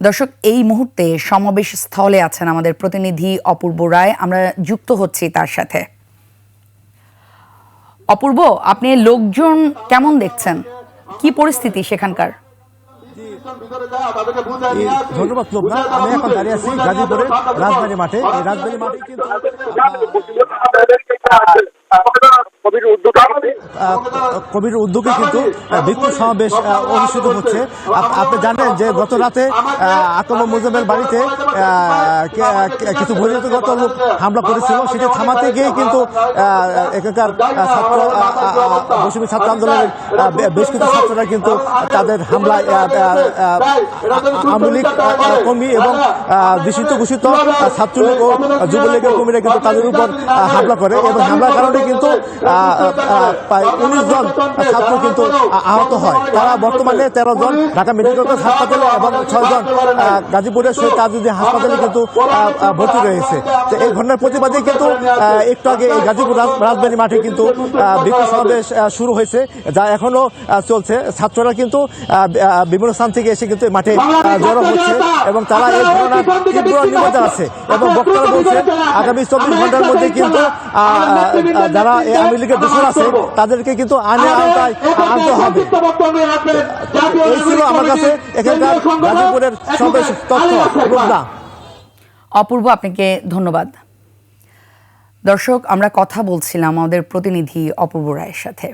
দর্শক, এই মুহূর্তে সমাবেশ স্থলে আছেন আমাদের প্রতিনিধি অপূর্ব রায়। আমরা যুক্ত হচ্ছি তার সাথে। অপূর্ব, আপনি লোকজন কেমন দেখছেন, কি পরিস্থিতি সেখানকার? ধন্যবাদ লোকনা। আমি এখন দাঁড়িয়ে আছি গাজীপুরের রাজবাড়ী মাঠে। এই রাজবাড়ী মাঠে কিন্তু কবির উদ্যোগে কিন্তু বিক্ষোভ সমাবেশ অনুষ্ঠিত হচ্ছে। আপনি জানেন যে গত রাতে আক্রমণ মুজাম্মেল বাড়িতে কিছু বহিরাগত লোক হামলা করেছিল, সেটা থামাতে গিয়ে কিন্তু এখানকার বৈষম্য ছাত্র আন্দোলনের বেশ কিছু ছাত্ররা কিন্তু তাদের হামলায় আওয়ামী লীগ কর্মী এবং দূষিত ঘোষিত ছাত্রলীগ ও যুবলীগের কর্মীরা কিন্তু তাদের উপর হামলা করে এবং হামলার কারণে কিন্তু প্রায় 19 জন ছাত্র কিন্তু আহত হয়। তারা বর্তমানে 13 জন ঢাকা মেডিকেল কলেজ হাসপাতালে এবং 6 জন গাজীপুরের শহীদ তাজউদ্দিন হাসপাতালে কিন্তু ভর্তি রয়েছে। তো এই ঘটনার প্রতিবাদে কিন্তু একটু আগে এই গাজীপুর রাজবাড়ী মাঠে কিন্তু বিক্ষোভ সমাবেশ শুরু হয়েছে, যা এখনো চলছে। ছাত্ররা কিন্তু বিভিন্ন স্থান থেকে এসে কিন্তু মাঠে জড়ো হচ্ছে এবং তারা এই ঘটনার তীব্র নিন্দা আছে এবং বক্তারা বলছেন আগামী 24 ঘন্টার মধ্যে কিন্তু যারা আওয়ামী লীগের দোষর আছে তাদেরকে কিন্তু আওতায় আনতে হবে। এই ছিল আমার কাছে এখানকার গাজীপুরের সর্বশেষ তথ্য। অপূর্ব, আপনাকে ধন্যবাদ। দর্শক, আমরা কথা বলছিলাম আমাদের প্রতিনিধি অপূর্ব রায়ের সাথে।